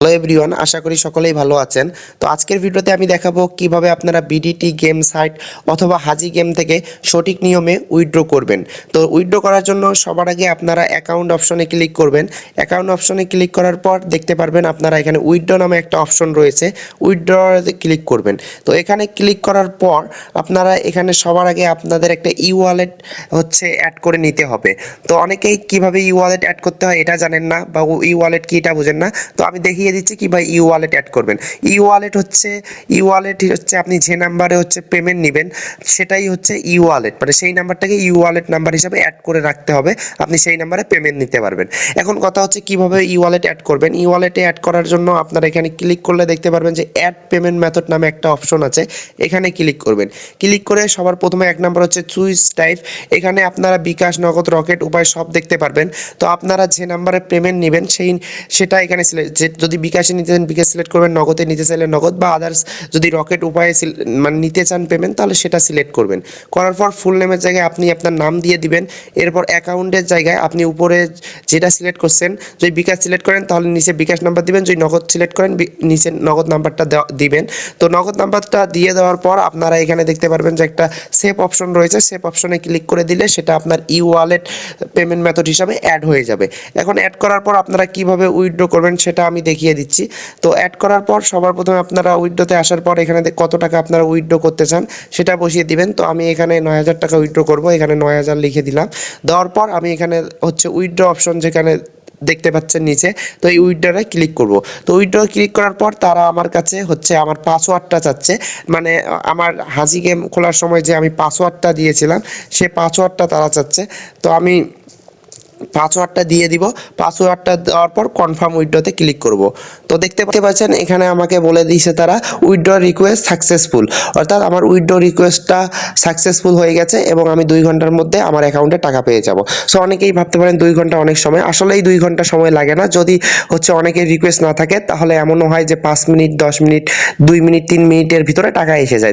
Hello everyone, আশা করি সকলেই ভালো আছেন। তো আজকের ভিডিওতে আমি দেখাবো কিভাবে আপনারা বিডিটি গেম সাইট অথবা হাজি গেম থেকে সঠিক নিয়মে উইথড্র করবেন। তো উইথড্র করার জন্য সবার আগে আপনারা অ্যাকাউন্ট অপশনে ক্লিক করবেন। অ্যাকাউন্ট অপশনে ক্লিক করার পর দেখতে পারবেন আপনারা এখানে উইথড্র নামে একটা অপশন রয়েছে, উইথড্রতে ক্লিক করবেন। তো এখানে ক্লিক করার পর আপনারা এখানে সবার আগে আপনাদের একটা ই ওয়ালেট অ্যাড করে নিতে হবে। তো অনেকেই কিভাবে ই ওয়ালেট অ্যাড করতে হয় এটা জানেন না, বা ই ওয়ালেট কি এটা বুঝেন না। তো আমি দেখিয়ে দিচ্ছি কিভাবে ই ওয়ালেট অ্যাড করবেন। ই ওয়ালেট হচ্ছে আপনি যে নাম্বারে পেমেন্ট নেবেন সেটাই ই ওয়ালেট, মানে সেই নাম্বারটাকে ই ওয়ালেট নাম্বার হিসাবে অ্যাড করে রাখতে হবে, আপনি সেই নাম্বারে পেমেন্ট নিতে পারবেন। এখন কথা হচ্ছে কিভাবে ই ওয়ালেট অ্যাড করবেন। ই ওয়ালেটে অ্যাড করার জন্য আপনারা এখানে ক্লিক করলে দেখতে পারবেন যে অ্যাড পেমেন্ট মেথড নামে একটা অপশন আছে, এখানে ক্লিক করবেন। ক্লিক করে সবার প্রথমে এক নাম্বার চুজ টাইপ। এখানে আপনারা বিকাশ, নগদ, রকেট, উপায় সব দেখতে পারবেন। তো আপনারা যে নাম্বারে পেমেন্ট নেবেন সেটা এখানে যদি বিকাশে নিতে চান বিকাশ সিলেক্ট করবেন, নগদে নিতে চাইলে নগদ, বা আদার্স যদি রকেট উপায়ে মানে নিতে চান পেমেন্ট তাহলে সেটা সিলেক্ট করবেন। করার পর ফুল নেমের জায়গায় আপনি আপনার নাম দিয়ে দিবেন। এরপর অ্যাকাউন্টের জায়গায় আপনি উপরে যেটা সিলেক্ট করছেন, যদি বিকাশ সিলেক্ট করেন তাহলে নিচে বিকাশ নাম্বার দিবেন, যদি নগদ সিলেক্ট করেন নিচে নগদ নাম্বারটা দিবেন। তো নগদ নাম্বারটা দিয়ে দেওয়ার পর আপনারা এখানে দেখতে পারবেন যে একটা সেভ অপশন রয়েছে, সেভ অপশনে ক্লিক করে দিলে সেটা আপনার ই ওয়ালেট পেমেন্ট মেথড হিসাবে অ্যাড হয়ে যাবে। এখন অ্যাড করার পর আপনারা কিভাবে উইথড্র করবেন সেটা আমি দেখিয়ে দিচ্ছি। তো অ্যাড করার পর সবার প্রথমে আপনারা উইথড্রতে আসার পর এখানে কত টাকা আপনারা উইথড্র করতে চান সেটা বসিয়ে দিবেন। তো আমি এখানে ৯,০০০ টাকা উইথড্র করব, এখানে ৯,০০০ লিখে দিলাম। দেওয়ার পর আমি এখানে উইথড্র অপশন যেখানে দেখতে পাচ্ছেন নিচে, তো এই উইথড্রয়ে ক্লিক করব। তো উইথড্র ক্লিক করার পর তারা আমার কাছে আমার পাসওয়ার্ডটা চাচ্ছে, মানে আমার হাজি গেম খোলার সময় যে আমি পাসওয়ার্ডটা দিয়েছিলাম সে পাসওয়ার্ডটা তারা চাচ্ছে। তো আমি পাসওয়ার্ডটা দিয়ে দিব। পাসওয়ার্ডটা দেওয়ার পর কনফার্ম উইথড্রতে ক্লিক করব। তো দেখতে পাচ্ছেন এখানে আমাকে বলে দিয়েছে তারা উইথড্র রিকোয়েস্ট সাকসেসফুল, অর্থাৎ আমার উইথড্র রিকোয়েস্টটা সাকসেসফুল হয়ে গেছে এবং আমি 2 ঘন্টার মধ্যে আমার অ্যাকাউন্টে টাকা পেয়ে যাব। সো অনেকেই ভাবতে পারেন 2 ঘন্টা অনেক সময়, আসলেই 2 ঘন্টা সময় লাগে না। যদি অনেকের রিকোয়েস্ট না থাকে তাহলে এমনও হয় যে 5 মিনিট, 10 মিনিট, 2 মিনিট, 3 মিনিটের ভিতরে টাকা এসে যায়।